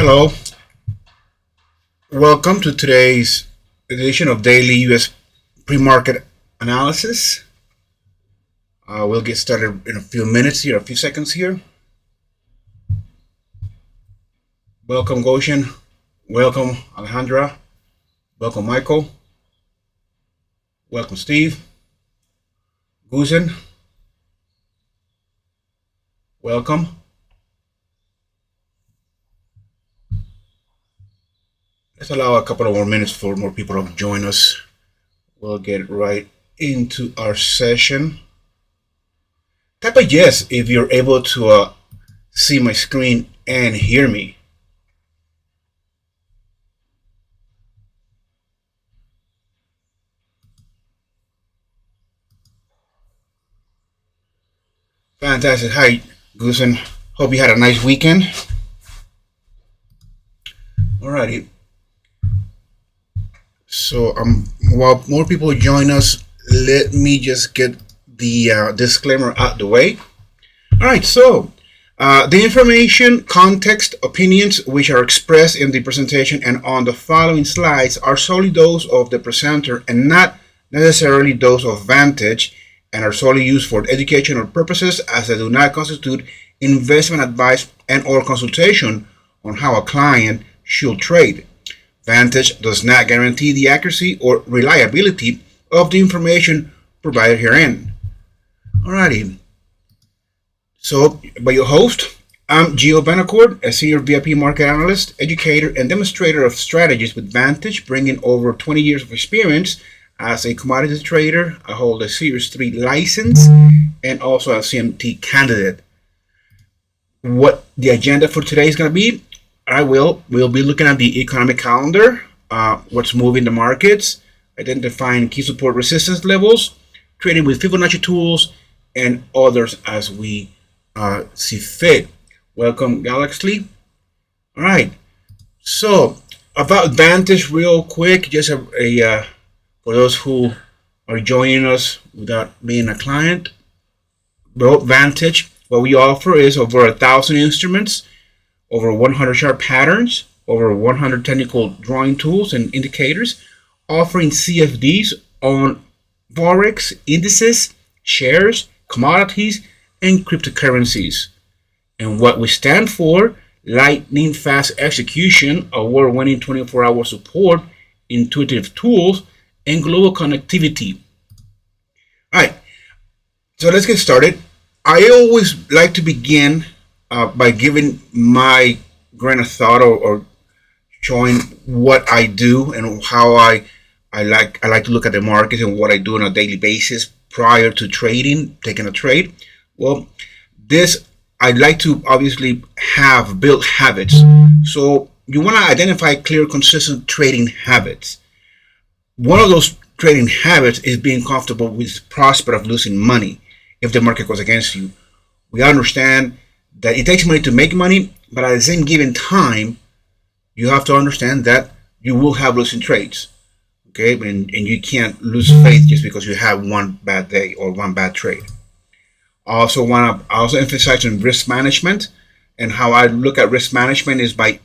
Hello, welcome to today's edition of Daily U.S. Pre-Market Analysis. We'll get started in a few minutes here, a few seconds here. Welcome, Goshen. Welcome, Alejandra. Welcome, Michael. Welcome, Steve. Guzen. Welcome. Let's allow a couple of more minutes for more people to join us. We'll get right into our session. Type a yes if you're able to see my screen and hear me. Fantastic. Hi, Guzen. Hope you had a nice weekend. Alrighty. So while more people join us, let me just get the disclaimer out the way. All right, so the information, context, opinions which are expressed in the presentation and on the following slides are solely those of the presenter and not necessarily those of Vantage, and are solely used for educational purposes, as they do not constitute investment advice and or consultation on how a client should trade. Vantage does not guarantee the accuracy or reliability of the information provided herein. Alrighty. So, by your host, I'm Gio Benacord, a senior VIP market analyst, educator, and demonstrator of strategies with Vantage, bringing over 20 years of experience as a commodity trader. I hold a Series 3 license and also a CMT candidate. What the agenda for today is going to be, we'll be looking at the economic calendar, what's moving the markets, identifying key support resistance levels, trading with Fibonacci tools, and others as we see fit. Welcome, Galaxy. All right. So about Vantage, real quick, just for those who are joining us without being a client. Well, Vantage, what we offer is over 1,000 instruments, over 100 chart patterns, over 100 technical drawing tools and indicators, offering CFDs on Forex, indices, shares, commodities, and cryptocurrencies. And what we stand for: lightning fast execution, award-winning 24-hour support, intuitive tools, and global connectivity. All right, so let's get started. I always like to begin by giving my grain of thought or showing what I do and how I like to look at the market and what I do on a daily basis prior to taking a trade. Well, I'd like to obviously have built habits. So you want to identify clear, consistent trading habits. One of those trading habits is being comfortable with the prospect of losing money if the market goes against you. We understand that it takes money to make money, but at the same given time, you have to understand that you will have losing trades. Okay, and you can't lose faith just because you have one bad day or one bad trade. I also emphasize on risk management, and how I look at risk management is by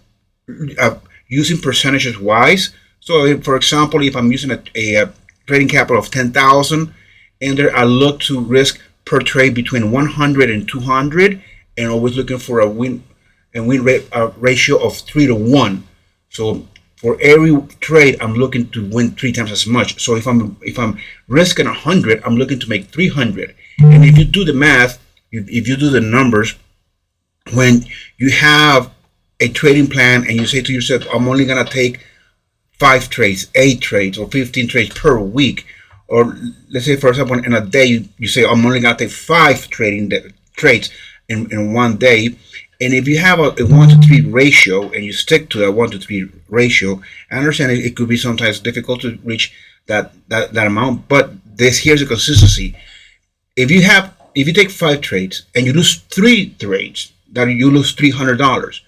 using percentages wise. So, for example, if I'm using a trading capital of 10,000, and there I look to risk per trade between 100 and 200, and always looking for a win rate ratio of 3 to 1. So for every trade, I'm looking to win 3 times as much. So if I'm risking 100, I'm looking to make 300. And if you do the math, if you do the numbers, when you have a trading plan and you say to yourself, I'm only gonna take 5 trades, 8 trades, or 15 trades per week, or let's say, for example, in a day you say I'm only gonna take 5 trades in one day. And if you have a 1 to 3 ratio and you stick to that 1 to 3 ratio, I understand it could be sometimes difficult to reach that amount, but here's the consistency. If you take 5 trades and you lose 3 trades, then you lose $300.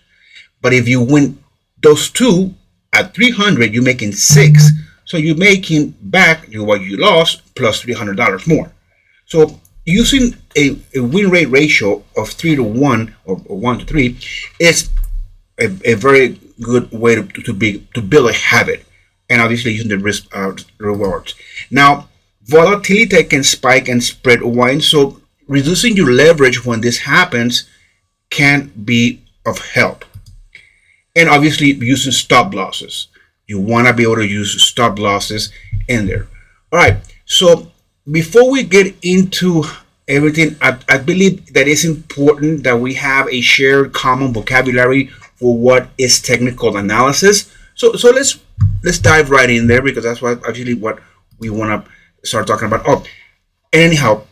But if you win those 2 at 300, you're making 6. So you're making back what you lost plus $300 more. So using a win rate ratio of 3 to 1 or 1 to 3 is a very good way to build a habit, and obviously using the risk rewards. Now, volatility can spike and spread wide, so reducing your leverage when this happens can be of help. And obviously using stop losses. You want to be able to use stop losses in there. All right. So before we get into everything, I believe that it's important that we have a shared common vocabulary for what is technical analysis. So let's dive right in there, because that's actually what we want to start talking about. Oh, anyhow,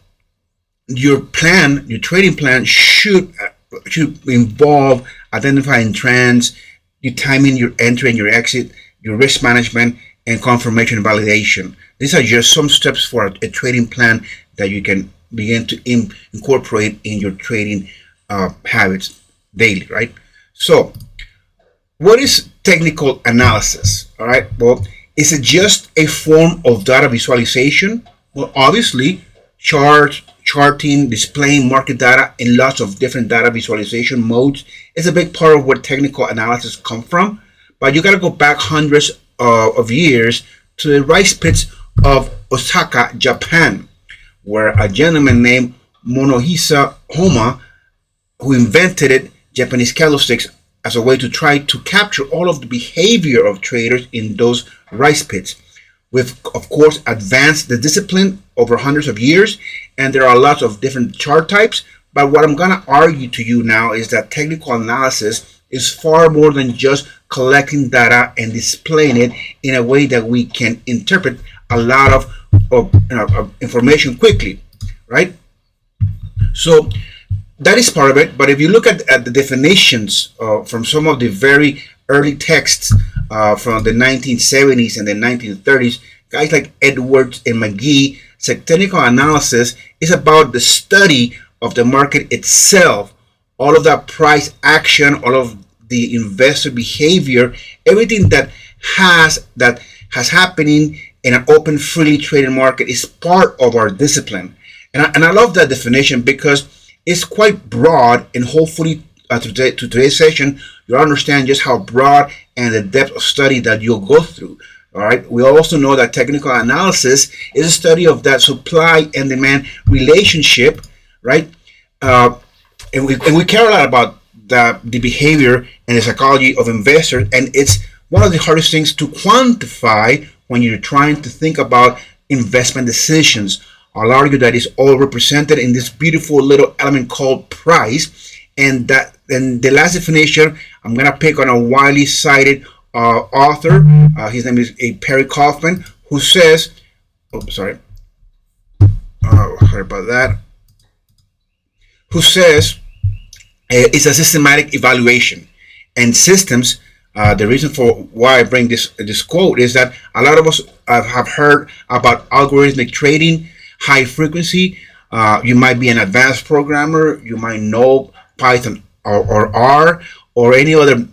your trading plan should involve identifying trends, your timing, your entry and your exit, your risk management, and confirmation and validation. These are just some steps for a trading plan that you can begin to incorporate in your trading habits daily, right? So, what is technical analysis? All right. Well, is it just a form of data visualization? Well, obviously, charting, displaying market data in lots of different data visualization modes is a big part of where technical analysis come from. But you got to go back hundreds of years to the rice pits of Osaka, Japan, where a gentleman named Monohisa Homa, who invented Japanese candlesticks as a way to try to capture all of the behavior of traders in those rice pits. We've, of course, advanced the discipline over hundreds of years, and there are lots of different chart types. But what I'm going to argue to you now is that technical analysis is far more than just collecting data and displaying it in a way that we can interpret a lot of information quickly, right? So that is part of it. But if you look at the definitions from some of the very early texts from the 1970s and the 1930s, guys like Edwards and McGee said technical analysis is about the study of the market itself, all of that price action, all of the investor behavior, everything that has happening in an open, freely traded market is part of our discipline. And I love that definition because it's quite broad, and hopefully today's session you'll understand just how broad and the depth of study that you'll go through. All right. We also know that technical analysis is a study of that supply and demand relationship, right? And we care a lot about the behavior and the psychology of investors, and it's one of the hardest things to quantify when you're trying to think about investment decisions. I'll argue that it's all represented in this beautiful little element called price, and the last definition I'm gonna pick on a widely cited author. His name is Perry Kaufman, who says, sorry about that. Who says it's a systematic evaluation, and systems. The reason for why I bring this quote is that a lot of us have heard about algorithmic trading, high frequency. You might be an advanced programmer. You might know Python or R or any other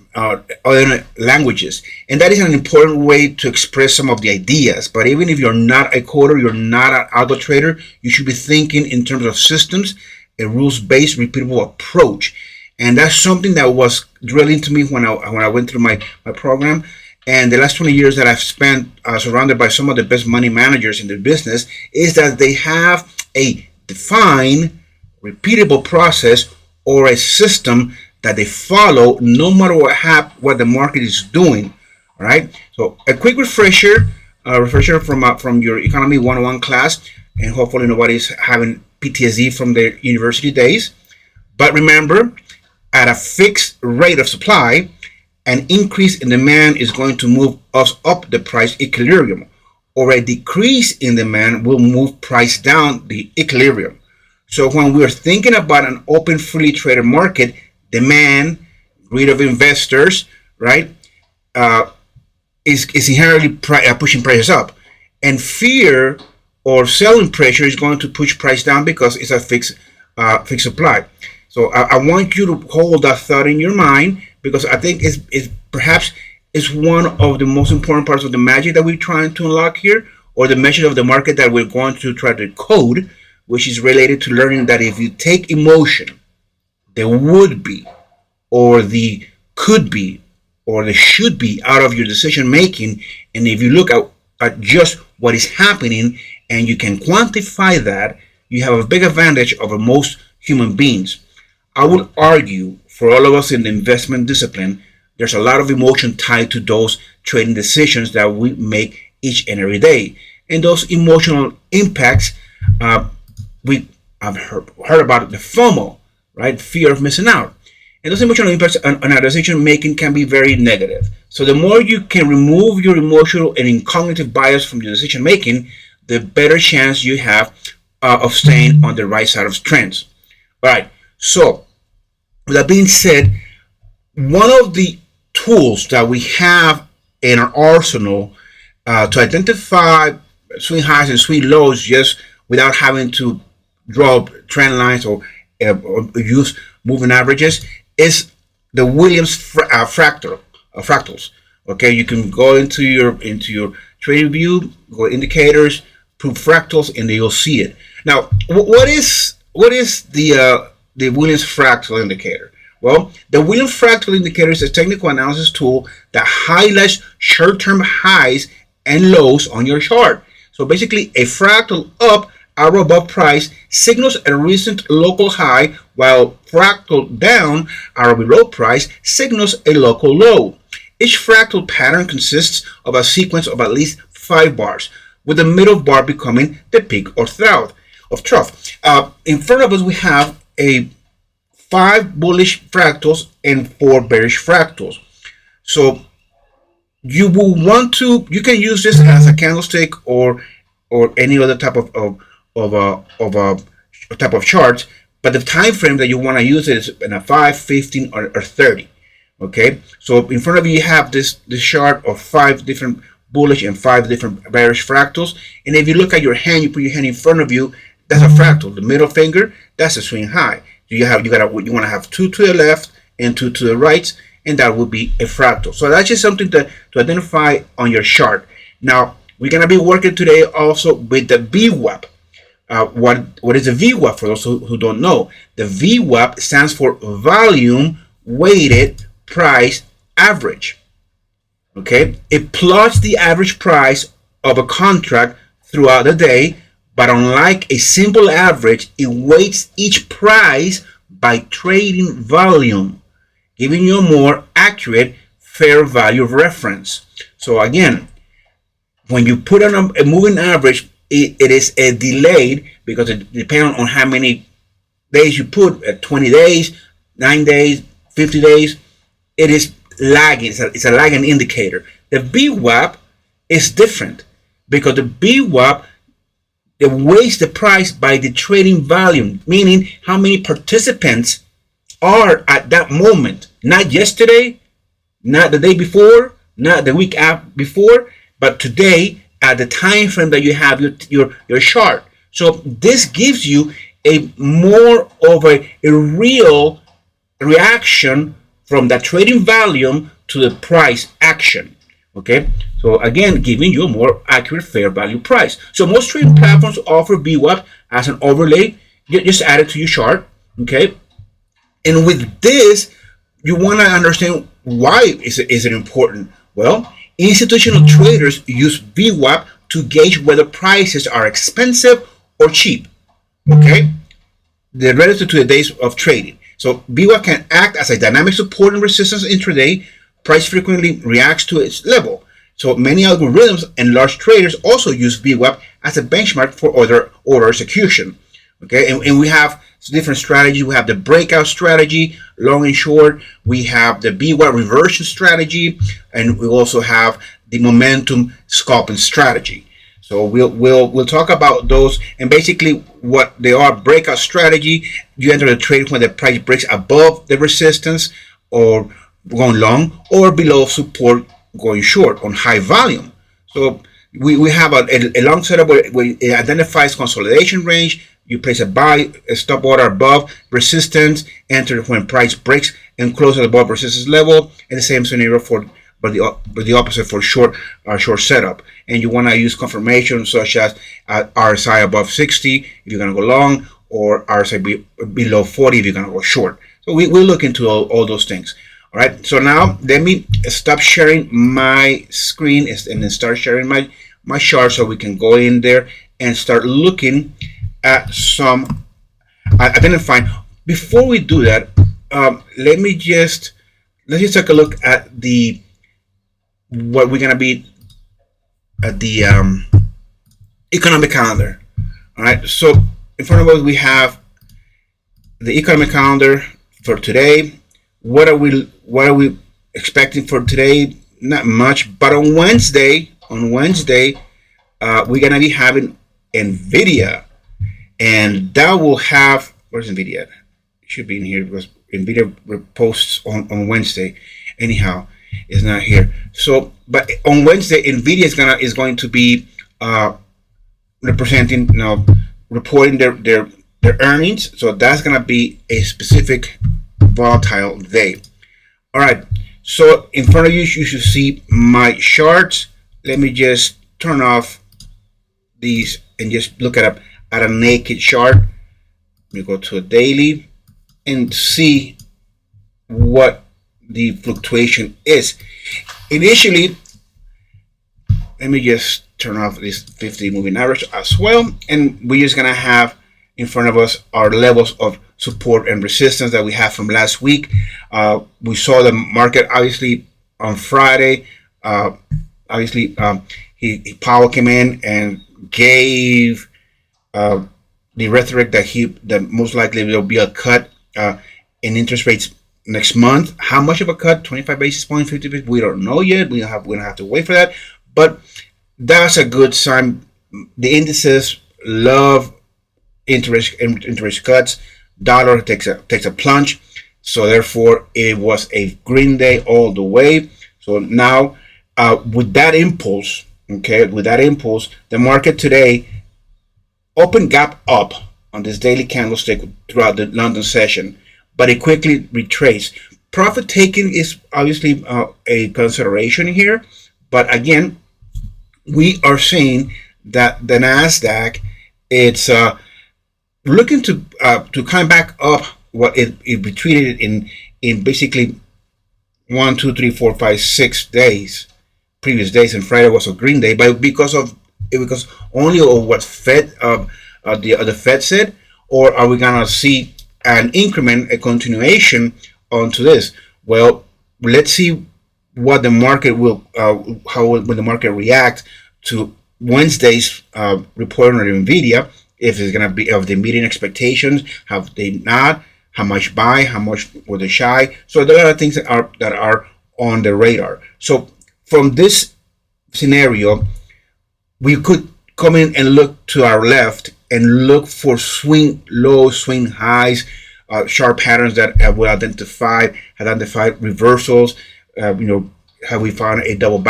languages, and that is an important way to express some of the ideas. But even if you're not a coder, you're not an algo trader, you should be thinking in terms of systems, a rules-based, repeatable approach. And that's something that was drilled into me when I went through my program. And the last 20 years that I've spent surrounded by some of the best money managers in the business is that they have a defined, repeatable process or a system that they follow no matter what the market is doing. All right. So a quick refresher from your Economy 101 class, and hopefully nobody's having PTSD from their university days. But remember, at a fixed rate of supply, an increase in demand is going to move us up the price equilibrium, or a decrease in demand will move price down the equilibrium. So when we're thinking about an open, freely traded market, demand, greed of investors, right, is inherently pushing prices up, and fear or selling pressure is going to push price down because it's a fixed supply. So I want you to hold that thought in your mind, because I think it's perhaps one of the most important parts of the magic that we're trying to unlock here, or the measure of the market that we're going to try to code, which is related to learning that if you take emotion, the would-be, or the could be or they should be out of your decision making. And if you look at just what is happening and you can quantify that, you have a big advantage over most human beings. I would argue for all of us in the investment discipline, there's a lot of emotion tied to those trading decisions that we make each and every day. And those emotional impacts, I've heard about the FOMO, right? Fear of missing out. And those emotional impacts on our decision making can be very negative. So the more you can remove your emotional and cognitive bias from your decision making, the better chance you have of staying on the right side of trends. All right. So with that being said, one of the tools that we have in our arsenal to identify swing highs and swing lows just without having to draw trend lines or use moving averages is the Williams fractals. Okay, you can go into your trading view, go indicators, put fractals, and you'll see it. Now, what is the Williams fractal indicator? Well, the Williams fractal indicator is a technical analysis tool that highlights short-term highs and lows on your chart. So basically, a fractal up, arrow above price, signals a recent local high, while fractal down, arrow below price, signals a local low. Each fractal pattern consists of a sequence of at least 5 bars, with the middle bar becoming the peak or trough. In front of us, we have 5 bullish fractals and 4 bearish fractals. So you will want to, you can use this as a candlestick or any other type of type of chart, but the time frame that you want to use it is in a 5, 15, or 30. Okay, so in front of you have this chart of 5 different bullish and 5 different bearish fractals. And if you look at your hand, you put your hand in front of you, that's a fractal. The middle finger, that's a swing high. So you want to have 2 to the left and 2 to the right, and that would be a fractal. So that's just something to identify on your chart. Now we're gonna be working today also with the VWAP. What is a VWAP for those who don't know? The VWAP stands for volume weighted price average. Okay, it plots the average price of a contract throughout the day, but unlike a simple average, it weights each price by trading volume, giving you a more accurate fair value of reference. So again, when you put on a moving average, it is a delayed, because it depends on how many days you put, 20 days, 9 days, 50 days, it is lagging. It's a lagging indicator. The VWAP is different, because the VWAP, it weighs the price by the trading volume, meaning how many participants are at that moment, not yesterday, not the day before, not the week before, but today at the time frame that you have your chart. So this gives you a more of a real reaction from the trading volume to the price action. Okay, so again, giving you a more accurate fair value price. So most trading platforms offer VWAP as an overlay. Just add it to your chart. Okay, and with this, you want to understand why is it important. Well, institutional traders use VWAP to gauge whether prices are expensive or cheap. Okay, they're relative to the days of trading. So VWAP can act as a dynamic support and resistance intraday. Price frequently reacts to its level. So many algorithms and large traders also use VWAP as a benchmark for order execution. Okay, and we have different strategies. We have the breakout strategy, long and short. We have the VWAP reversion strategy, and we also have the momentum scalping strategy. So we'll talk about those, and basically what they are. Breakout strategy: you enter the trade when the price breaks above the resistance, or going long, or below support, going short on high volume. So we have a long setup where it identifies consolidation range. You place a buy, a stop order above resistance, enter when price breaks and closes above resistance level. And the same scenario but the opposite for short setup. And you want to use confirmation such as RSI above 60 if you're going to go long, or RSI below 40 if you're going to go short. So we'll look into all those things. All right, so now let me stop sharing my screen and then start sharing my chart so we can go in there and start looking at some identifying. Before we do that, let's just take a look at what we're gonna be at the economic calendar. All right, so in front of us we have the economic calendar for today. What are we expecting for today? Not much, but on Wednesday, we're gonna be having Nvidia, and that will have, where's Nvidia? It should be in here because Nvidia posts on Wednesday. Anyhow, it's not here. So, but on Wednesday, Nvidia is going to be representing, reporting their earnings. So that's gonna be a specific volatile day. All right. So in front of you, you should see my charts. Let me just turn off these and just look at a naked chart. Let me go to a daily and see what the fluctuation is. Initially, let me just turn off this 50 moving average as well, and we're just gonna have in front of us our levels of support and resistance that we have from last week. We saw the market obviously on Friday. Powell came in and gave the rhetoric that most likely there will be a cut in interest rates next month. How much of a cut? 25 basis points, 50 basis points? We don't know yet. We're gonna have to wait for that. But that's a good sign. The indices love interest cuts. Dollar takes a plunge. So therefore, it was a green day all the way. So now, with that impulse, the market today open gap up on this daily candlestick throughout the London session, but it quickly retraced. Profit taking is obviously a consideration here, but again, we are seeing that the Nasdaq, it's looking to come back up. What it retreated in basically 1, 2, 3, 4, 5, 6 days, previous days, and Friday was a green day, but because only of what the Fed said, or are we gonna see an increment, a continuation onto this? Well, let's see what the market will, how will the market react to Wednesday's report on Nvidia. If it's gonna be of the meeting expectations, have they not? How much buy? How much were they shy? So there are things that are on the radar. So from this scenario, we could come in and look to our left and look for swing low, swing highs, sharp patterns that will identify reversals. Have we found a double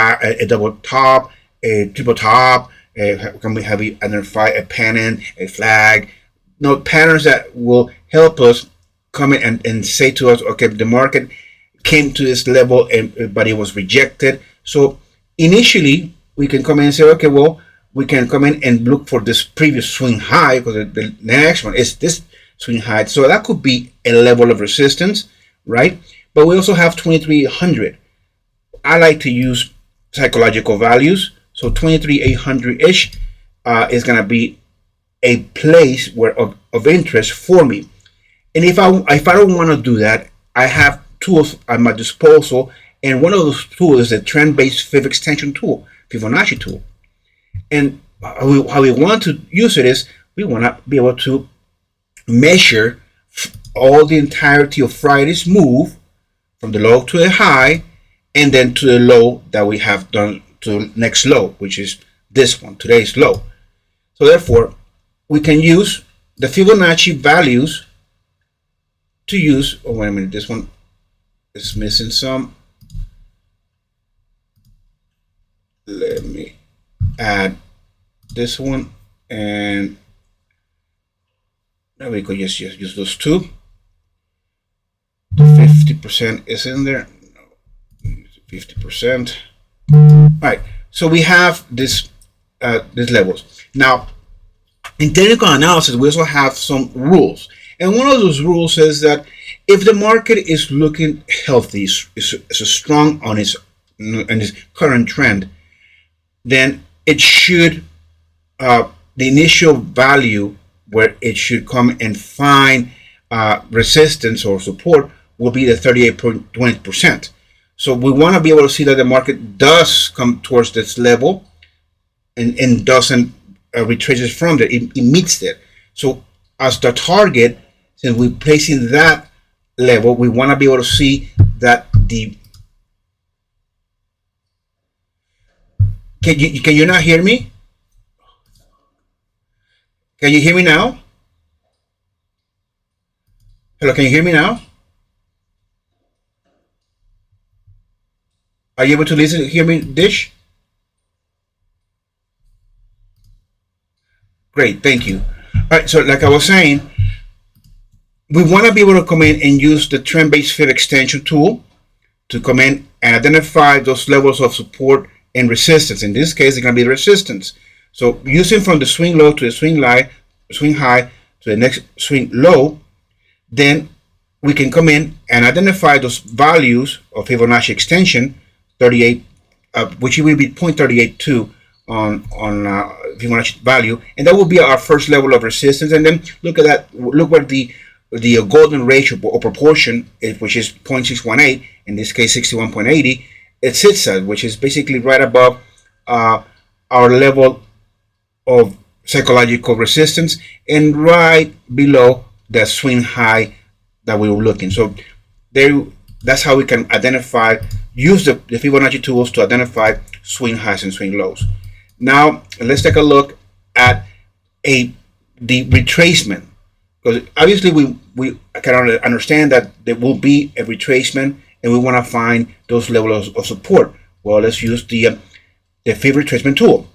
top, a triple top? Can we have identify a pennant, a flag? Patterns that will help us come in and say to us, okay, the market came to this level but it was rejected. So initially we can come in and say, okay, well, we can come in and look for this previous swing high, because the next one is this swing high. So that could be a level of resistance, right? But we also have 2300. I like to use psychological values. So 23,800-ish is going to be a place of interest for me. And if I don't want to do that, I have tools at my disposal, and one of those tools is the trend-based Fib extension tool, Fibonacci tool. And how we want to use it is we want to be able to measure all the entirety of Friday's move from the low to the high, and then to the low that we have done to next low, which is this one, today's low. So therefore, we can use the Fibonacci values to use. Oh, wait a minute, this one is missing some. Let me add this one, and now we could just use those two. The 50% is in there. No, 50%. All right, so we have these levels. Now, in technical analysis, we also have some rules. And one of those rules is that If the market is looking healthy, is strong on its current trend, then it should the initial value where it should come and find resistance or support will be the 38.20%. So we want to be able to see that the market does come towards this level and doesn't retraces from there. It meets it. So as the target, since we're placing that level, we want to be able to see that the can you not hear me? Can you hear me now? Hello, can you hear me now? Are you able to hear me, Dish? Great, thank you. All right, so like I was saying, we want to be able to come in and use the trend-based fit extension tool to come in and identify those levels of support and resistance. In this case, it's going to be the resistance. So using from the swing low to the swing high to the next swing low, then we can come in and identify those values of Fibonacci extension 38, which will be 0.382 on Fibonacci value, and that will be our first level of resistance. And then look at that. Look where the golden ratio or proportion, which is 0.618, in this case 61.80, it sits at, which is basically right above our level of psychological resistance and right below the swing high that we were looking. So that's how we can use the Fibonacci tools to identify swing highs and swing lows. Now let's take a look at the retracement, because obviously we can understand that there will be a retracement and we want to find those levels of support. Well, let's use the Fib retracement tool.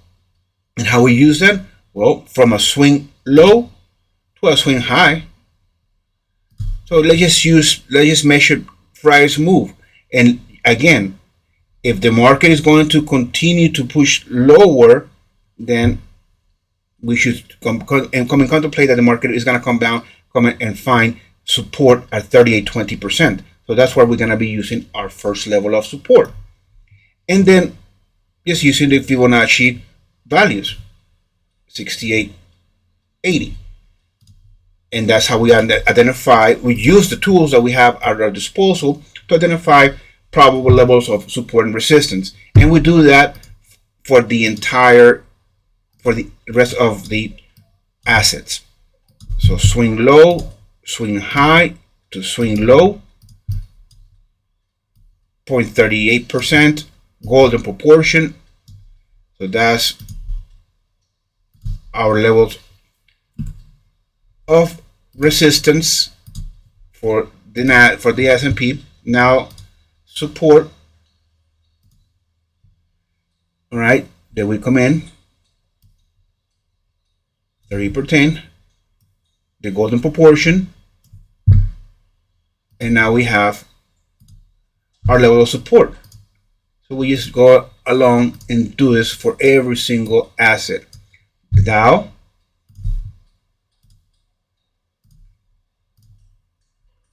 And how we use them? Well, from a swing low to a swing high. So let's just measure Friday's move. And again, if the market is going to continue to push lower, then we should come and contemplate that the market is going to come in and find support at 38.20%. So that's where we're going to be using our first level of support. And then just using the Fibonacci values, 68.80. And that's how we we use the tools that we have at our disposal to identify probable levels of support and resistance. And we do that for the rest of the assets. So swing low, swing high to swing low, 0.38%, golden proportion. So that's our levels of resistance for the S&P. Now support. All right, then we come in 30%, the golden proportion, and now we have our level of support. So we just go along and do this for every single asset. The Dow,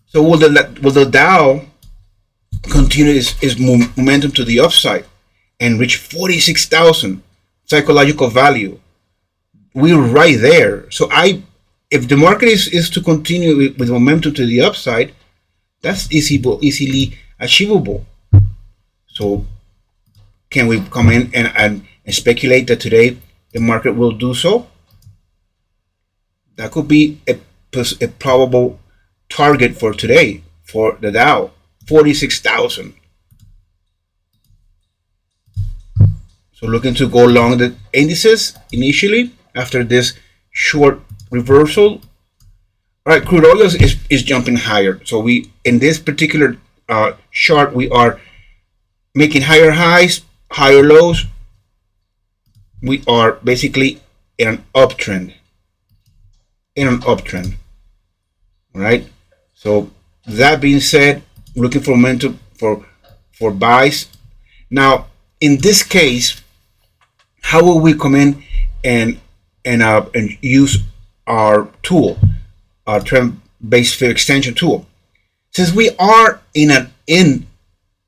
so will the Dow continue its momentum to the upside and reach 46,000 psychological value? We're right there. So if the market is to continue with momentum to the upside, that's easily achievable. So can we come in and speculate that today the market will do so? That could be a probable target for today for the Dow, 46,000. So looking to go long the indices initially after this short reversal. All right, crude oil is jumping higher. So in this particular chart, we are making higher highs, higher lows. We are basically in an uptrend. All right. So that being said, looking for momentum for buys. Now, in this case, how will we come in and use our tool, our trend-based fit extension tool? Since we are in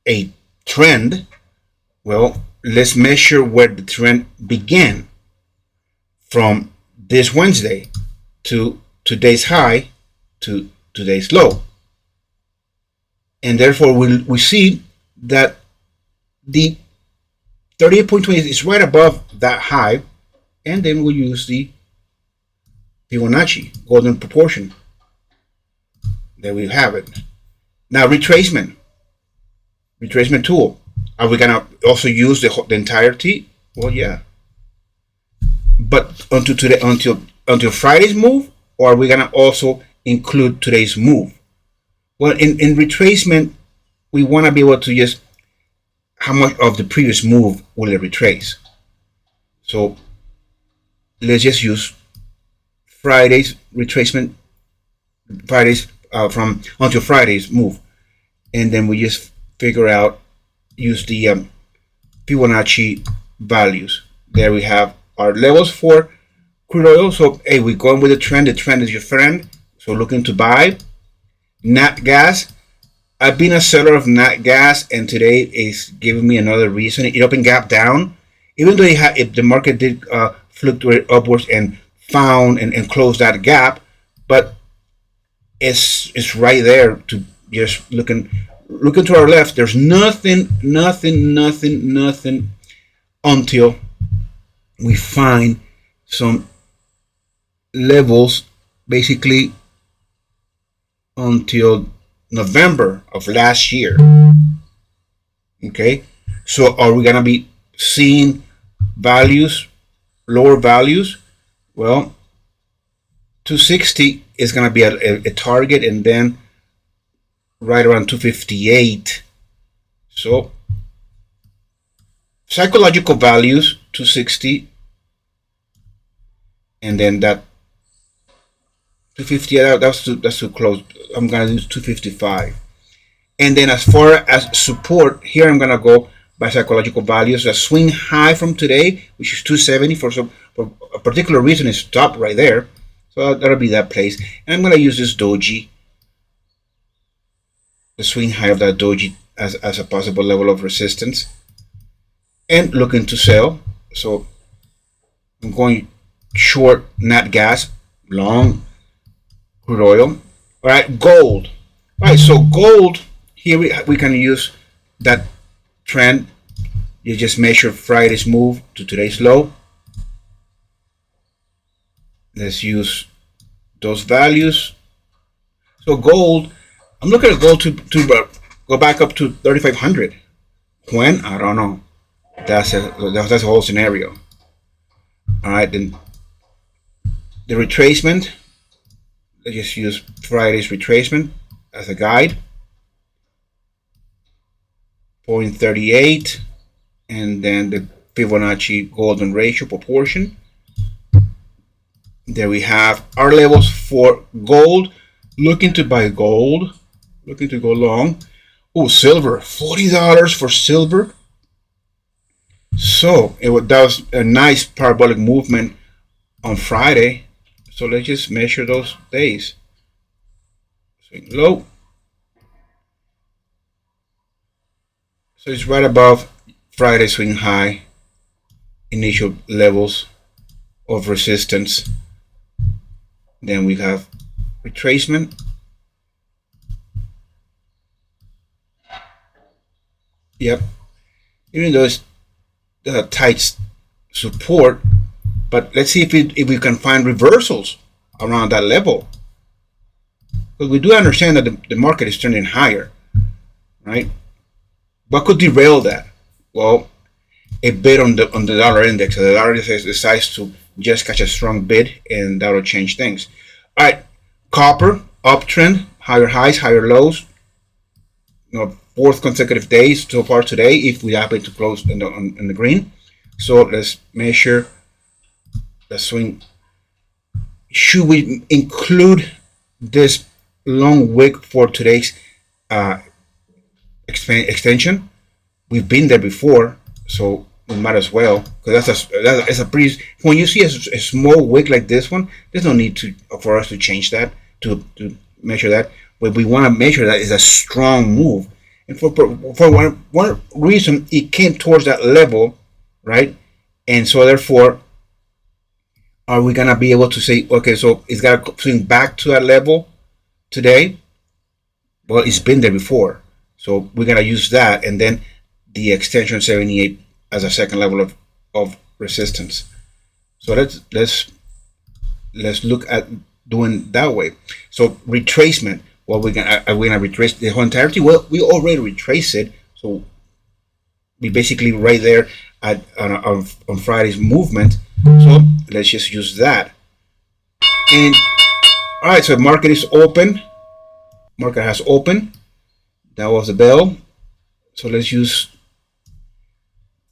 a trend, well, let's measure where the trend began from this Wednesday to today's high to today's low. And therefore we see that the 38.20 is right above that high, and then we'll use the Fibonacci golden proportion. There we have it. Now retracement tool. Are we gonna also use the entirety? Well, yeah. But until Friday's move, or are we gonna also include today's move? Well, in retracement, we want to be able to just how much of the previous move will it retrace. So let's just use Friday's retracement, from until Friday's move, and then we just figure out, use the Fibonacci values. There we have our levels for crude oil. So hey, we're going with the trend. The trend is your friend. So looking to buy. Nat gas. I've been a seller of nat gas, and today is giving me another reason. It opened gap down, even though if the market did fluctuate upwards and found and closed that gap, but it's right there to just looking to our left. There's nothing until we find some levels, basically until November of last year. Okay, so are we gonna be seeing values, lower values? Well, 260 is gonna be a target, and then right around 258. So psychological values 260, and then that 250, that's too close. I'm gonna use 255. And then as far as support, here I'm gonna go by psychological values. A swing high from today, which is 270, for a particular reason, is stopped right there. So that'll be that place. And I'm gonna use this doji, the swing high of that doji, as a possible level of resistance, and looking to sell. So I'm going short nat gas, long crude oil. All right, gold. All right, so gold, here we can use that trend. You just measure Friday's move to today's low. Let's use those values. So gold, I'm looking at gold to go back up to 3,500. When? I don't know. That's a whole scenario. All right, then the retracement. Let's just use Friday's retracement as a guide. 0.38, and then the Fibonacci golden ratio proportion. There we have our levels for gold. Looking to buy gold, looking to go long. Oh, silver, $40 for silver. So that was a nice parabolic movement on Friday. So let's just measure those days. Swing low. So it's right above Friday swing high, initial levels of resistance. Then we have retracement. Yep. Even though it's tight support, but let's see if we can find reversals around that level. Because we do understand that the market is turning higher, right? What could derail that? Well, a bid on the dollar index. So the dollar index decides to just catch a strong bid, and that'll change things. All right, copper uptrend, higher highs, higher lows. Fourth consecutive days so far today, if we happen to close in the green. So let's measure the swing. Should we include this long wick for today's extension? We've been there before, so we might as well, because that's a pretty. When you see a small wick like this one, there's no need for us to change that, to measure that. But we want to make sure that it's a strong move. And for one reason, it came towards that level, right? And so therefore, are we gonna be able to say, okay, so it's gotta swing back to that level today? Well, it's been there before, so we're gonna use that, and then the extension 78 as a second level of resistance. So let's look at doing that way. So retracement. Well, we're gonna retrace the whole entirety. Well, we already retrace it, so we basically right there on Friday's movement. So let's just use that. And all right, so market is open. Market has opened. That was the bell. So let's use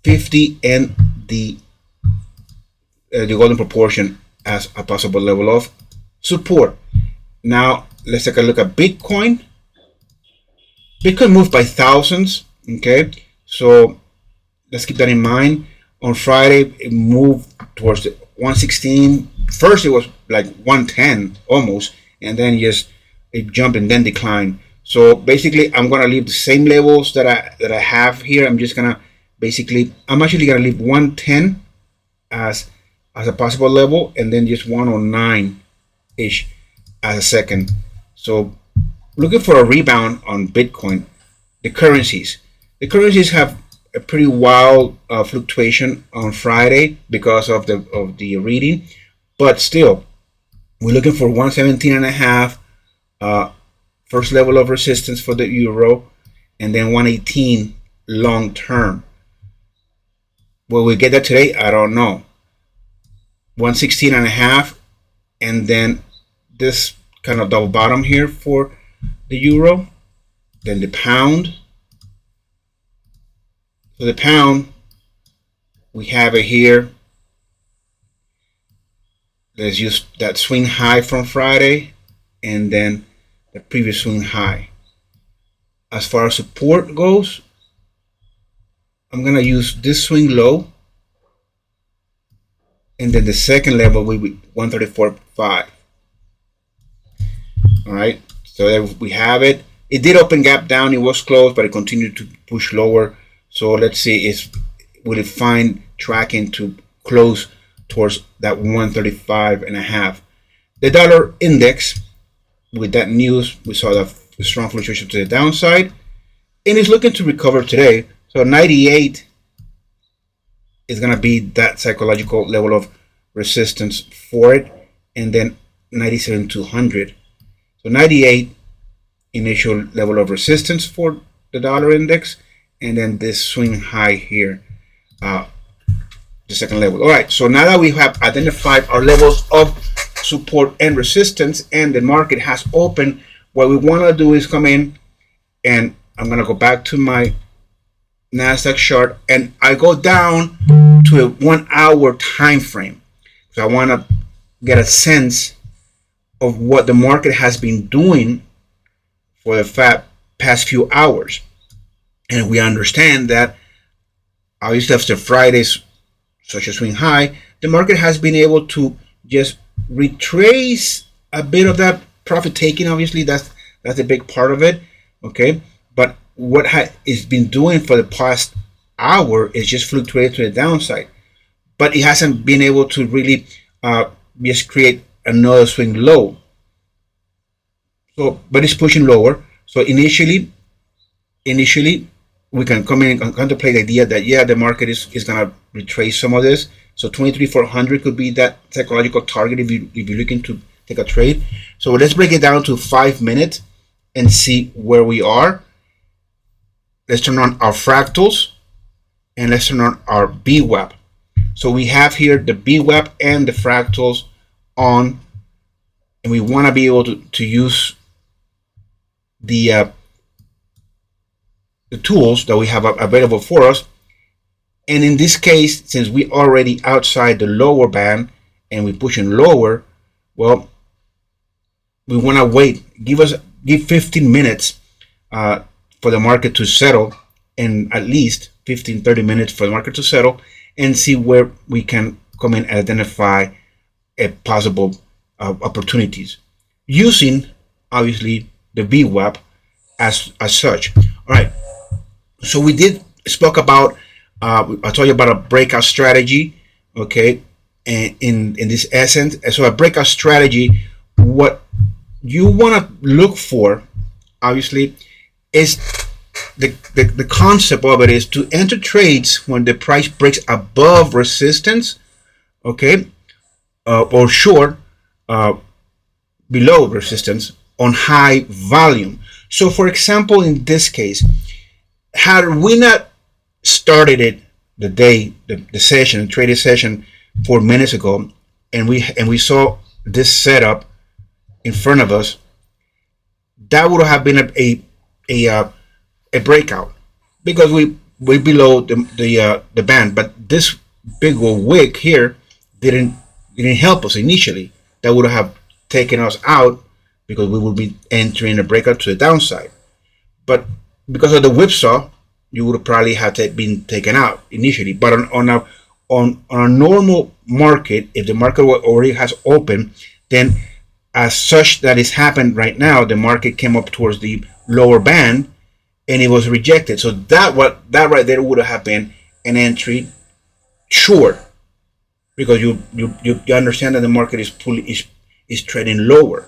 50 and the golden proportion as a possible level of support. Now let's take a look at Bitcoin. Bitcoin moved by thousands. Okay, so let's keep that in mind. On Friday, it moved towards the 116. First, it was like 110 almost, and then just it jumped and then declined. So basically, I'm gonna leave the same levels that I have here. I'm actually gonna leave 110 as a possible level, and then just 109 ish as a second. So looking for a rebound on Bitcoin. The currencies have a pretty wild fluctuation on Friday because of the reading, but still we're looking for 117.5 first level of resistance for the euro, and then 118 long term. Will we get that today? I don't know. 116.5, and then this kind of double bottom here for the euro, then the pound. So the pound, we have it here. Let's use that swing high from Friday and then the previous swing high. As far as support goes, I'm gonna use this swing low, and then the second level will be 134.5. All right, so there we have it. It did open gap down. It was closed, but it continued to push lower. So let's see, will it find tracking to close towards that 135.5. The dollar index, with that news, we saw the strong fluctuation to the downside, and it's looking to recover today. So 98 is going to be that psychological level of resistance for it, and then 97,200. So 98 initial level of resistance for the dollar index, and then this swing high here, the second level. All right, so now that we have identified our levels of support and resistance, and the market has opened, what we want to do is come in, and I'm going to go back to my NASDAQ chart, and I go down to a 1 hour time frame. So I want to get a sense of what the market has been doing for the past few hours. And we understand that obviously after Friday's such a swing high, the market has been able to just retrace a bit of that profit taking. Obviously that's a big part of it. Okay, but what it's been doing for the past hour is just fluctuated to the downside, but it hasn't been able to really just create another swing low. So, but it's pushing lower. So initially we can come in and contemplate the idea that, yeah, the market is going to retrace some of this. So 23,400 could be that psychological target if you're looking to take a trade. So let's break it down to 5 minutes and see where we are. Let's turn on our fractals, and let's turn on our VWAP. So we have here the VWAP and the fractals on, and we want to be able to use the tools that we have available for us. And in this case, since we already outside the lower band and we're pushing lower, well, we want to wait. Give 15 minutes for the market to settle, and at least 15-30 minutes for the market to settle, and see where we can come in and identify possible opportunities using obviously the VWAP as such. All right. So we did spoke about. I told you about a breakout strategy. Okay. And in this essence, so a breakout strategy, what you want to look for, obviously, is the concept of it is to enter trades when the price breaks above resistance, okay, or short below resistance on high volume. So, for example, in this case, had we not started it the day the session, the trading session 4 minutes ago, and we saw this setup in front of us, that would have been a breakout because we below the band. But this big old wick here didn't help us initially. That would have taken us out because we would be entering a breakout to the downside. But because of the whipsaw, you would probably have been taken out initially. But on a normal market, if the market already has opened, then as such that is happened right now, the market came up towards the lower band and it was rejected. So that right there would have been an entry short, because you understand that the market is trading lower.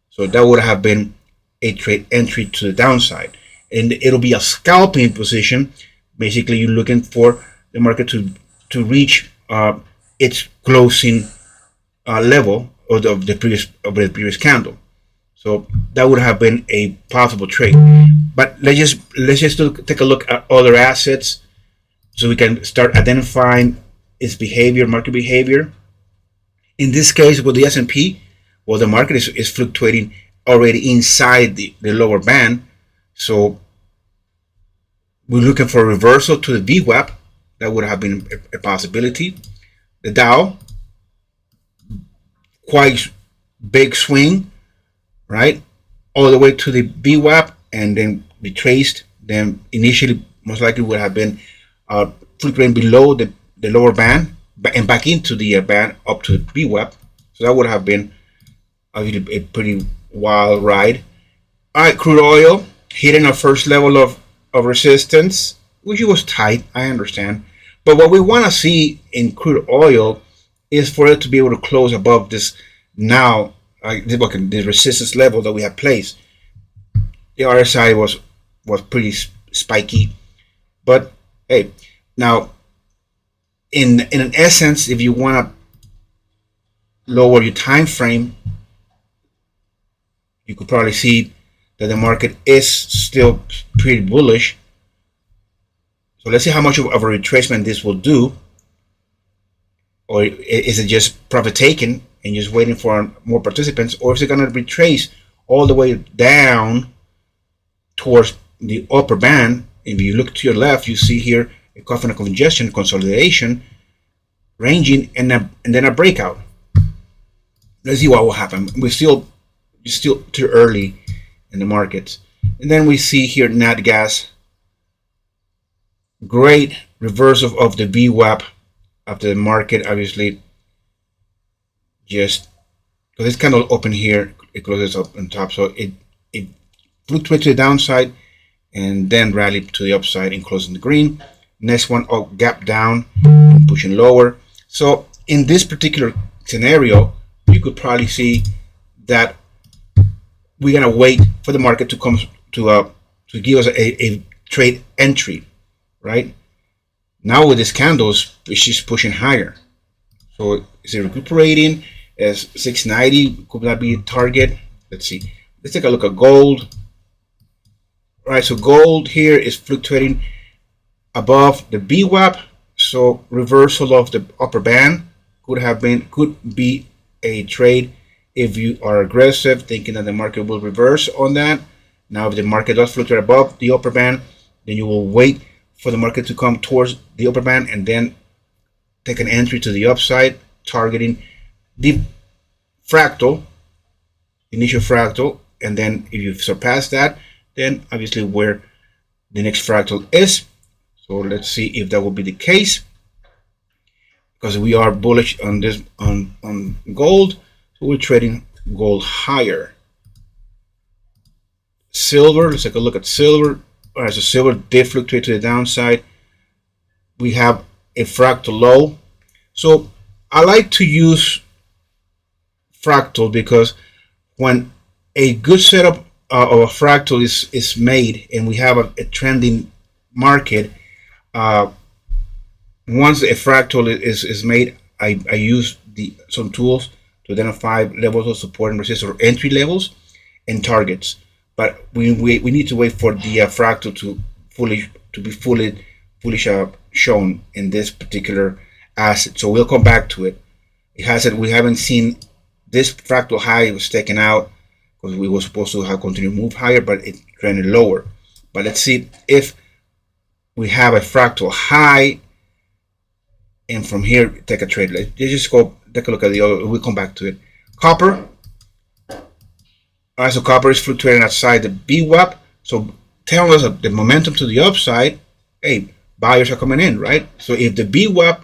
So that would have been a trade entry to the downside, and it'll be a scalping position. Basically, you're looking for the market to reach its closing level of the previous candle. So that would have been a possible trade. But let's just take a look at other assets so we can start identifying its behavior, market behavior. In this case, with the S&P, well, the market is fluctuating already inside the lower band. So we're looking for a reversal to the VWAP. That would have been a possibility. The Dow, quite big swing, right, all the way to the VWAP, and then retraced. Then initially, most likely would have been flickering below the lower band and back into the band up to the VWAP. So that would have been a pretty wild ride. All right, crude oil hitting our first level of resistance, which was tight, I understand. But what we want to see in crude oil is for it to be able to close above this now, the resistance level that we have placed. The RSI was pretty spiky, but hey, now in an essence, if you want to lower your time frame, you could probably see that the market is still pretty bullish. So let's see how much of a retracement this will do. Or is it just profit taking and just waiting for more participants? Or is it going to retrace all the way down towards the upper band? If you look to your left, you see here a coffin of congestion, consolidation, ranging, and then a breakout. Let's see what will happen. It's still too early in the markets. And then we see here nat gas, great reversal of the VWAP after the market, obviously, just because it's kind of open here, it closes up on top, so it fluctuates to the downside and then rallied to the upside and closing the green. Next one, gap down and pushing lower. So in this particular scenario, you could probably see that we're gonna wait for the market to come to give us a trade entry, right? Now with these candles, she's pushing higher. So is it recuperating? As 690 could that be a target? Let's see. Let's take a look at gold. All right, so gold here is fluctuating above the VWAP. So reversal of the upper band could be a trade if you are aggressive, thinking that the market will reverse on that. Now, if the market does fluctuate above the upper band, then you will wait for the market to come towards the upper band and then take an entry to the upside, targeting the fractal, initial fractal, and then if you surpass that, then obviously where the next fractal is. So let's see if that will be the case, because we are bullish on this on gold, so we're trading gold higher. silver. Let's take a look at silver. All right, so silver did fluctuate to the downside. We have a fractal low. So I like to use fractal because when a good setup of a fractal is made and we have a trending market, once a fractal is made, I use some tools to identify levels of support and resistance, or entry levels and targets. But we need to wait for the fractal to be fully shown in this particular asset. So we'll come back to it. We haven't seen this fractal high was taken out because we were supposed to have continued to move higher, but it trended lower. But let's see if we have a fractal high, and from here take a trade. Let's just go take a look at the other. We'll come back to it. Copper. All right, so copper is fluctuating outside the VWAP, so telling us the momentum to the upside. Hey, buyers are coming in, right? So if the VWAP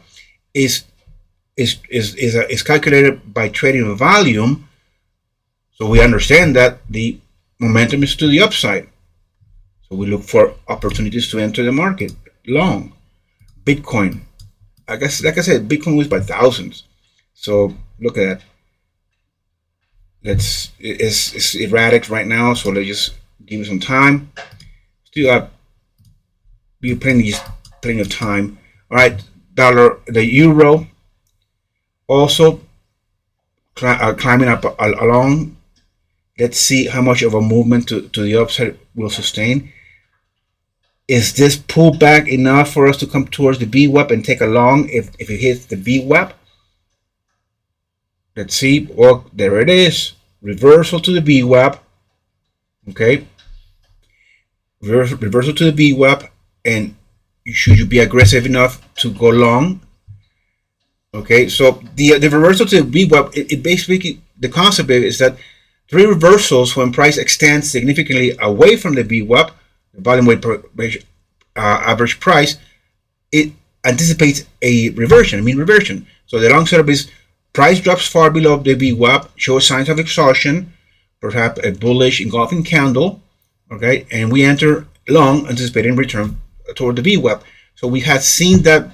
is calculated by trading volume, so we understand that the momentum is to the upside. So we look for opportunities to enter the market long. Bitcoin, I guess, like I said, Bitcoin was by thousands. So look at that. It's erratic right now, so let's just give it some time. Still have plenty of time. All right, the euro also climbing up along. Let's see how much of a movement to the upside will sustain. Is this pullback enough for us to come towards the VWAP and take a long if it hits the VWAP? Let's see. Well, there it is. Reversal to the VWAP. Okay. Reversal to the VWAP. And should you be aggressive enough to go long? Okay. So the reversal to the VWAP, it basically, the concept is that 3 reversals when price extends significantly away from the VWAP, the volume weighted average price, it anticipates a reversion, mean reversion. So the long setup is price drops far below the VWAP, shows signs of exhaustion, perhaps a bullish engulfing candle, okay, and we enter long, anticipating return toward the VWAP. So we had seen that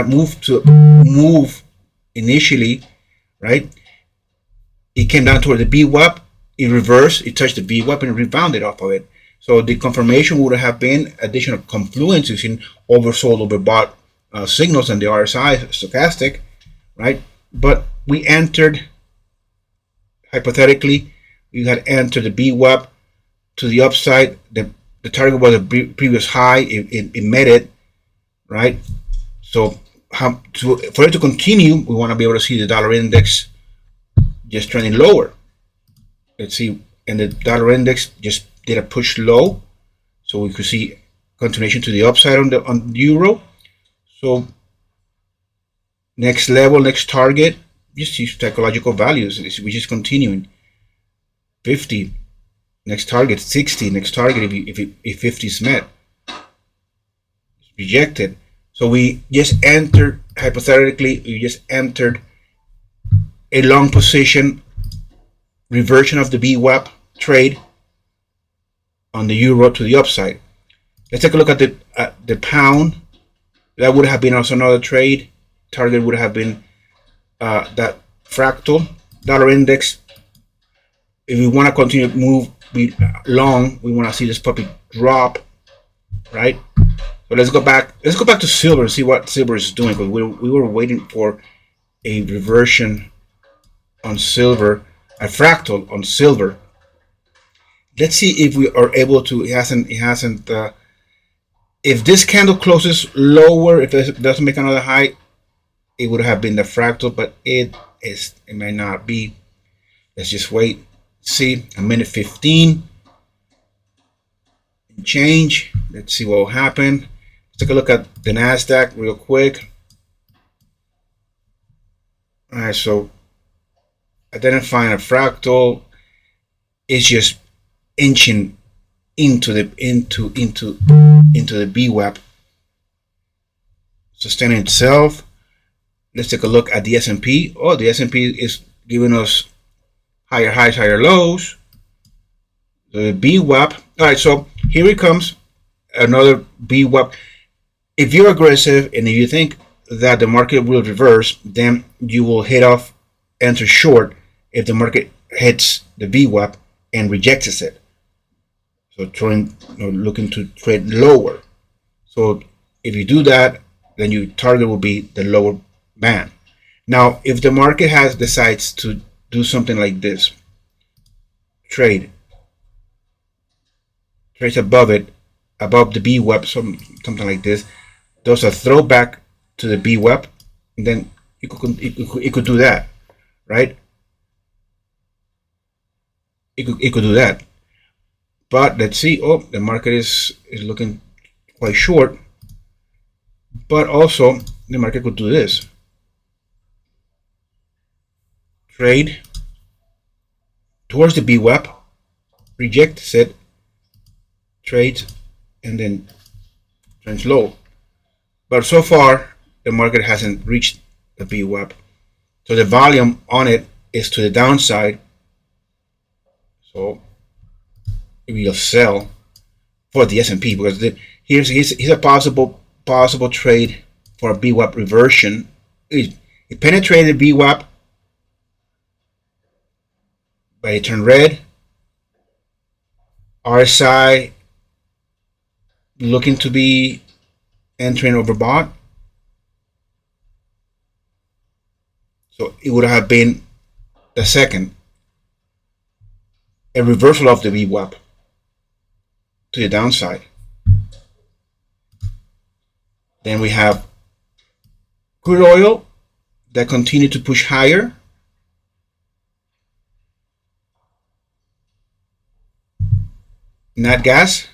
move initially, right? It came down toward the VWAP, it reversed, it touched the VWAP and rebounded off of it. So the confirmation would have been additional confluences in oversold, overbought signals and the RSI stochastic, right? But we entered, hypothetically, we had entered the VWAP to the upside. The target was a previous high. It met it, right? So for it to continue, we want to be able to see the dollar index just trending lower. Let's see, and the dollar index just did a push low, so we could see continuation to the upside on the euro. So next level, next target, just use psychological values. We're just continuing. 50, next target. 60, next target. If 50 is met, it's rejected. So we just entered, hypothetically, we just entered a long position, reversion of the VWAP trade on the euro to the upside. Let's take a look at the pound. That would have been also another trade. Target would have been that fractal dollar index. If we want to continue to move long, we want to see this puppy drop, right? So let's go back to silver and see what silver is doing, because we were waiting for a reversion on silver, a fractal on silver. Let's see if we are able to. It hasn't. If this candle closes lower, if it doesn't make another high, it would have been the fractal, but it may not be. Let's just wait. See, a minute 15 change. Let's see what will happen. Let's take a look at the NASDAQ real quick. All right, so identifying a fractal is just inching into the VWAP, sustaining itself. Let's take a look at the S&P. Oh, the S&P is giving us higher highs, higher lows. The VWAP. All right, so here it comes, another VWAP. If you're aggressive and if you think that the market will reverse, then you will hit off, enter short if the market hits the VWAP and rejects it. So trying, looking to trade lower. So if you do that, then your target will be the lower band. Now, if the market decides to do something like this, trades above it, above the VWAP, something like this, does a throwback to the VWAP, and then it could do that, right? It could do that. But let's see. Oh, the market is looking quite short. But also the market could do this. Trade towards the VWAP, rejects it, trades, and then trends low. But so far the market hasn't reached the VWAP. So the volume on it is to the downside. So we'll sell for the S&P because here's a possible trade for a VWAP reversion. It penetrated VWAP, but it turned red. RSI looking to be entering overbought. So it would have been the second, a reversal of the VWAP to the downside. Then we have crude oil that continued to push higher. Nat gas.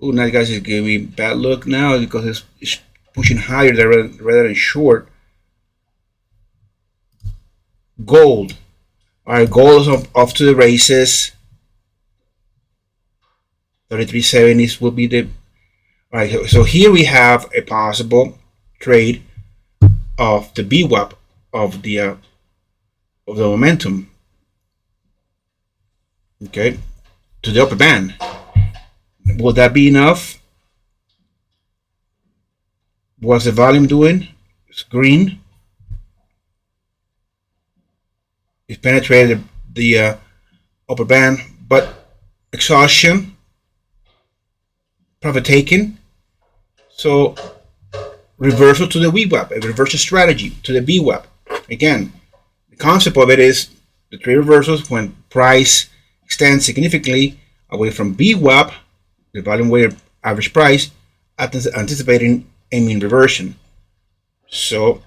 Oh, nat gas is giving me a bad look now because it's pushing higher rather than short. Gold. Our gold is off to the races. 3370s will be the. All right, so here we have a possible trade of the VWAP of the momentum. Okay, to the upper band. Will that be enough? What's the volume doing? It's green. It penetrated the upper band, but exhaustion, profit taken. So reversal to the VWAP, a reversal strategy to the VWAP. Again, the concept of it is the trade reversals when price extends significantly away from VWAP, the volume weighted average price, anticipating a mean reversion. So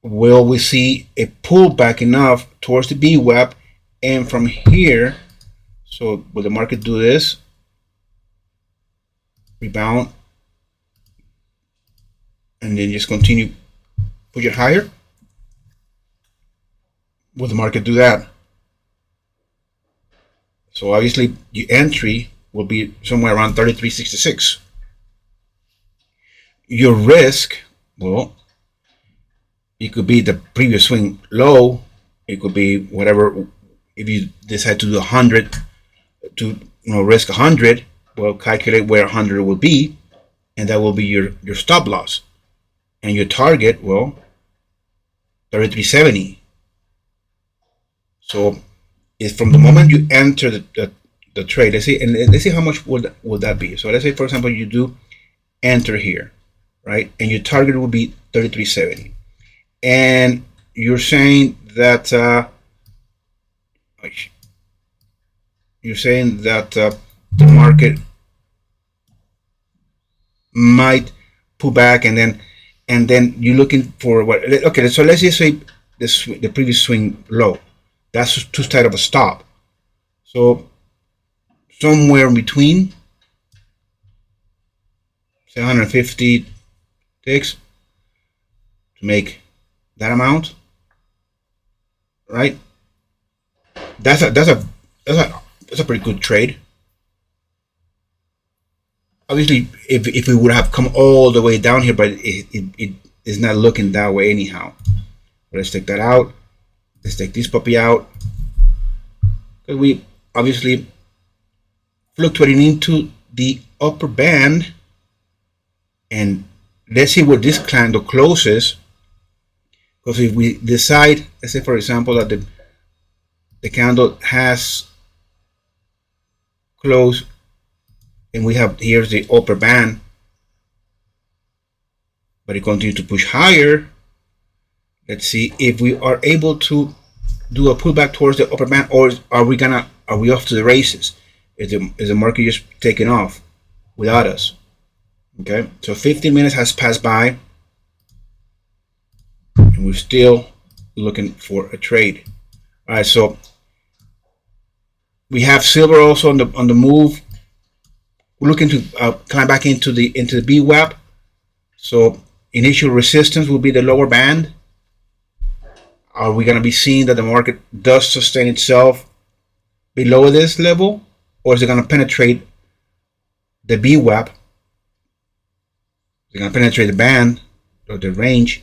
will we see a pullback enough towards the VWAP, and from here, so will the market do this? Rebound and then just continue push it higher? Will the market do that? So obviously your entry will be somewhere around 33.66. Your risk, well, it could be the previous swing low. It could be whatever. If you decide to do 100, to risk 100, well, calculate where 100 will be, and that will be your stop loss. And your target, well, 33.70. So it's from the moment you enter the trade. Let's see how much would that be. So let's say, for example, you do enter here, right? And your target will be 33.70. And you're saying that the market might pull back, and then you're looking for what? Okay, so let's just say the previous swing low. That's too tight of a stop. So somewhere in between 750 ticks to make that amount, right? That's a pretty good trade. Obviously, if we would have come all the way down here, but it is not looking that way anyhow. Let's take that out. Let's take this puppy out. Because obviously fluctuating into the upper band, and let's see where this candle closes. Because if we decide, let's say for example that the candle has closed and we have here's the upper band, but it continues to push higher. Let's see if we are able to do a pullback towards the upper band, or are we off to the races? Is the market just taking off without us? Okay, so 15 minutes has passed by and we're still looking for a trade. All right, so we have silver also on the move. We're looking to climb back into the VWAP. So initial resistance will be the lower band. Are we going to be seeing that the market does sustain itself below this level, or is it going to penetrate the VWAP? Is it going to penetrate the band or the range?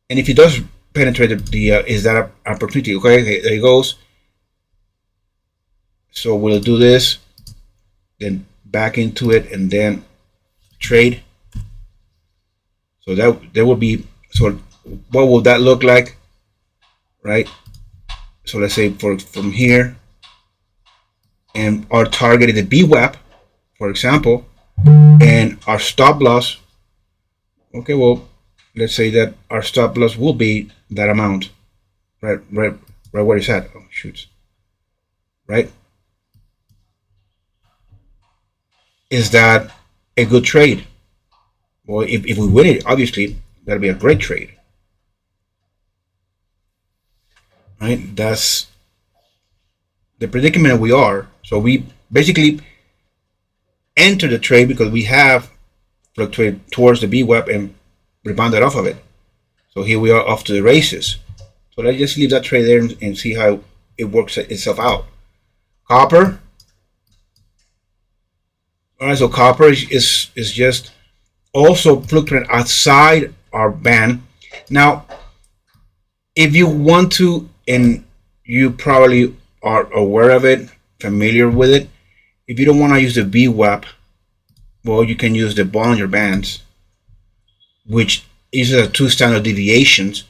And if it does penetrate is that an opportunity? Okay, there it goes. So we'll do this, then back into it, and then trade. So that there will be, so what will that look like, right? So let's say from here, and our target is the VWAP, for example, and our stop loss. Okay, well, let's say that our stop loss will be that amount, right where it's at. Oh, shoots, right? Is that a good trade? Well, if we win it, obviously that'll be a great trade, right? That's the predicament we are. So we basically enter the trade because we have fluctuated towards the VWAP and rebounded off of it. So here we are off to the races. So let's just leave that trade there and see how it works itself out. Copper. All right, so copper is just also fluctuating outside our band. Now, if you want to, and you probably are aware of it, familiar with it, if you don't want to use the VWAP, well, you can use the Bollinger Bands, which uses a 2 standard deviations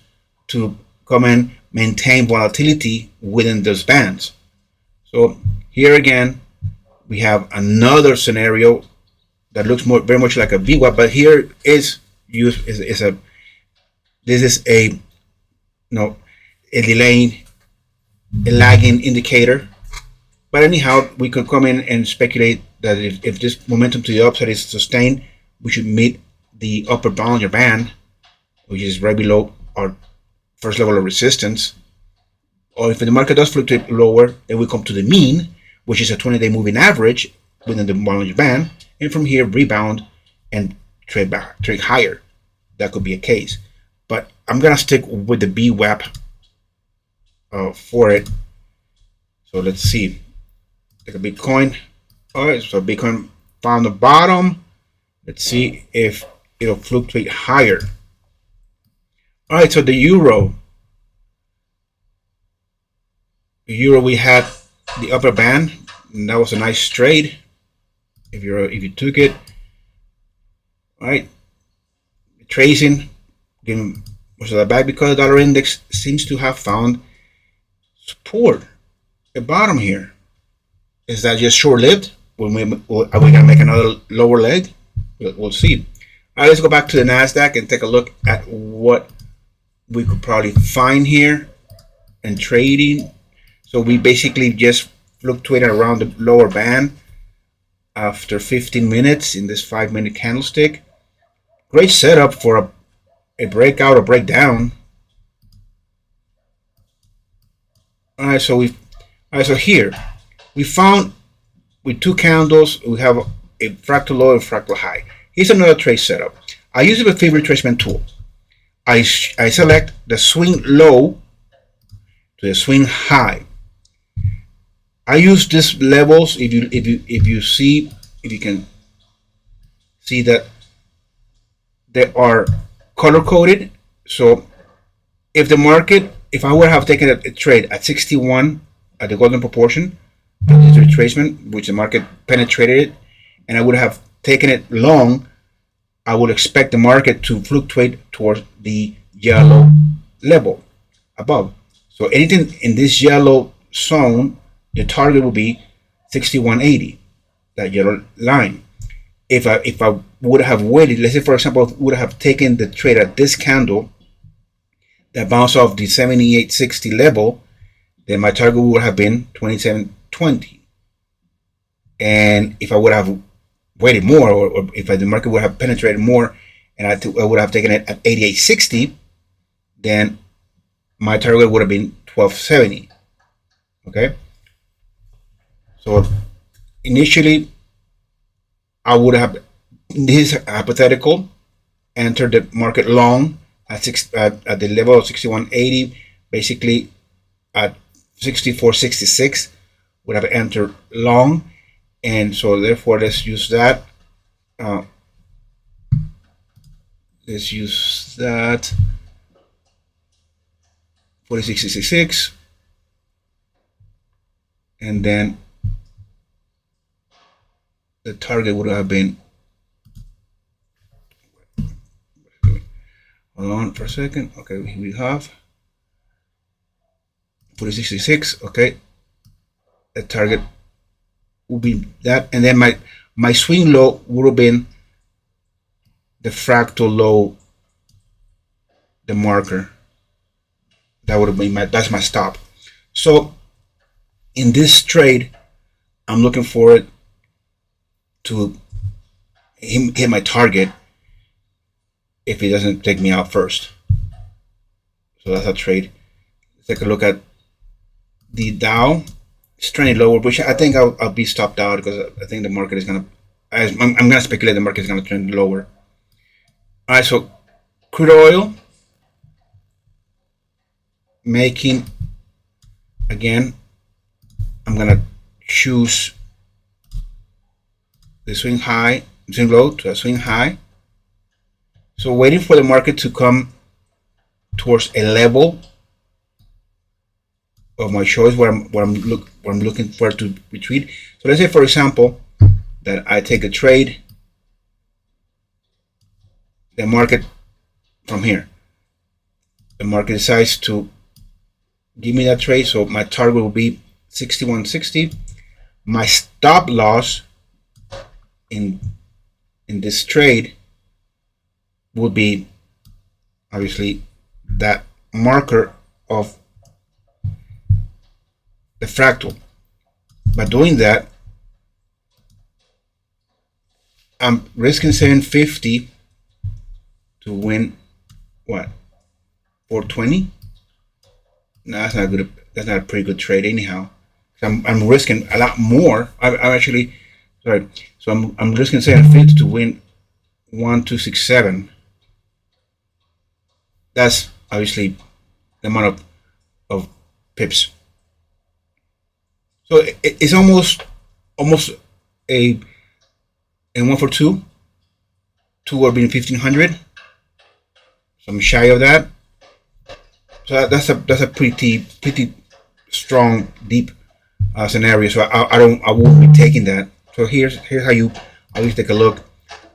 to come and maintain volatility within those bands. So here again, we have another scenario that looks very much like a VWAP, but here is a delaying, a lagging indicator. But anyhow, we could come in and speculate that if this momentum to the upside is sustained, we should meet the upper Bollinger Band, which is right below our first level of resistance. Or if the market does fluctuate lower, then we come to the mean, which is a 20-day moving average within the Bollinger Band, and from here rebound and trade higher. That could be a case, but I'm gonna stick with the VWAP for it. So let's see. Take a Bitcoin. All right, so Bitcoin found the bottom. Let's see if it'll fluctuate higher. All right, so the euro. The euro, we had the upper band, and that was a nice trade. If you took it, all right, tracing, getting most of that back because the dollar index seems to have found support, the bottom here. Is that just short-lived? Are we gonna make another lower leg? We'll see. All right, let's go back to the Nasdaq and take a look at what we could probably find here and trading. So we basically just fluctuated around the lower band after 15 minutes in this 5-minute candlestick. Great setup for a breakout or breakdown. All right, so here we found with 2 candles, we have a fractal low and fractal high. Here's another trade setup. I use the favorite retracement tool. I select the swing low to the swing high. I use these levels. If you can see that they are color coded. So if I would have taken a trade at 61 at the golden proportion, this retracement, which the market penetrated it, and I would have taken it long, I would expect the market to fluctuate towards the yellow level above. So anything in this yellow zone, the target will be 6180, that yellow line. If I would have waited, let's say for example, would have taken the trade at this candle that bounced off the 7860 level, then my target would have been 2720. And if I would have waited more, or if the market would have penetrated more, and I would have taken it at 8860, then my target would have been 1270. Okay. So initially, I would have, this is hypothetical, entered the market long at the level of 6180, basically at 6466 would have entered long, and so therefore let's use that. Let's use that 4666, and then the target would have been, hold on for a second, okay, here we have 4666. Okay, the target will be that, and then my swing low would have been the fractal low, the marker. That would have been that's my stop. So in this trade, I'm looking for it to hit my target if it doesn't take me out first. So that's a trade. Let's take a look at the Dow. It's trending lower, which I think I'll be stopped out because I think the market is gonna, I'm gonna speculate the market is gonna trend lower. All right, so crude oil making, again, I'm gonna choose the swing high, swing low to a swing high. So waiting for the market to come towards a level of my choice where I'm looking for it to retreat. So let's say, for example, that I take a trade, the market from here, the market decides to give me that trade, so my target will be 6160. My stop loss in this trade would be obviously that marker of the fractal. By doing that, I'm risking 750 to win what, 420? No, that's not good. That's not a pretty good trade anyhow. I'm risking a lot more. I'm actually, sorry. So I'm risking 750 to win 1267. That's obviously the amount of pips. So it's almost a 1 for 2. 2 are being 1500. So I'm shy of that. So that's a pretty strong, deep scenario. So I won't be taking that. So here's how you always take a look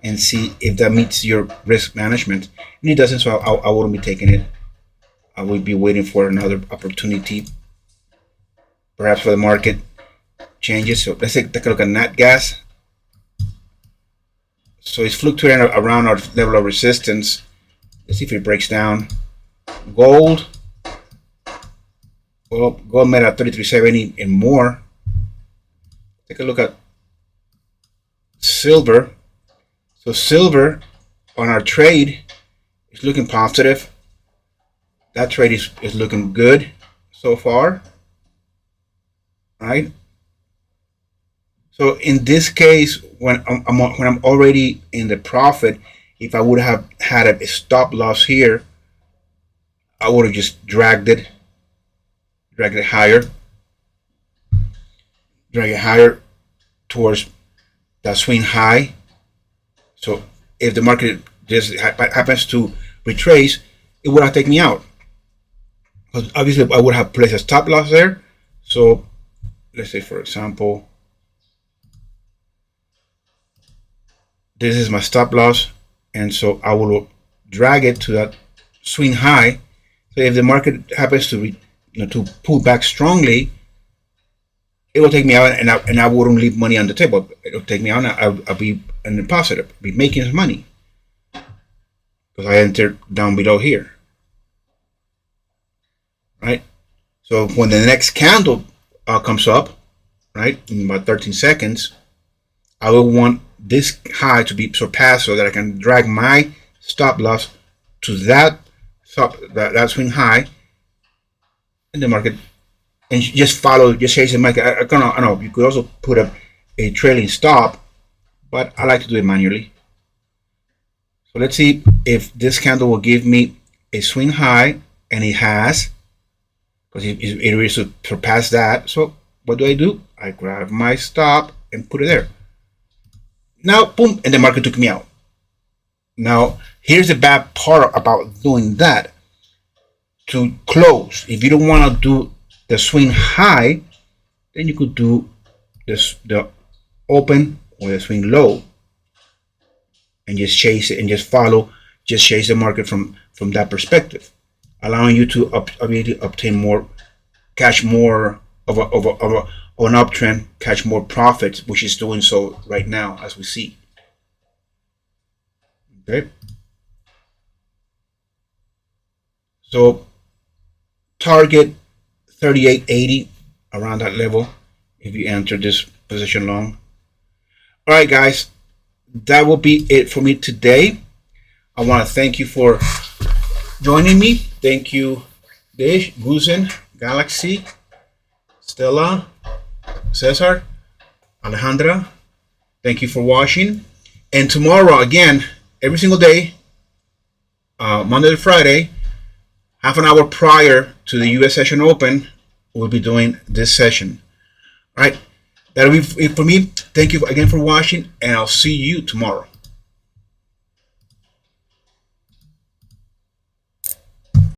and see if that meets your risk management. And it doesn't, so I wouldn't be taking it. I will be waiting for another opportunity, perhaps for the market changes. So let's take a look at nat gas. So it's fluctuating around our level of resistance. Let's see if it breaks down. Gold. Well, gold made at 33.70 and more. Take a look at silver. So silver on our trade is looking positive. That trade is looking good so far. Right? So in this case, when I'm already in the profit, if I would have had a stop loss here, I would have just dragged it higher, towards that swing high. So if the market just happens to retrace, it would have taken me out. Because obviously I would have placed a stop loss there. So let's say for example, this is my stop loss, and so I will drag it to that swing high. So if the market happens to to pull back strongly, it will take me out, and I wouldn't leave money on the table. It'll take me out. I'll be in the positive, be making some money because I entered down below here, right? So when the next candle comes up, right, in about 13 seconds, I will want this high to be surpassed so that I can drag my stop loss to that swing high in the market, and just follow, just chase the market. I don't know. You could also put up a trailing stop, but I like to do it manually. So let's see if this candle will give me a swing high, and it has, because it will surpass that. So what do? I grab my stop and put it there. Now, boom, and the market took me out. Now, here's the bad part about doing that. To close, if you don't want to do the swing high, then you could do this, the open or the swing low, and just chase it and just follow, just chase the market from that perspective, allowing you to obtain more, catch more of an uptrend, catch more profits, which is doing so right now as we see. Okay, so target 38.80, around that level if you enter this position long. All right, guys, that will be it for me today. I want to thank you for joining me. Thank you, Dish, Guzen, Galaxy, Stella, Cesar, Alejandra. Thank you for watching. And tomorrow, again, every single day, Monday to Friday, half an hour prior to the US session open, we'll be doing this session. All right, that'll be it for me. Thank you again for watching, and I'll see you tomorrow.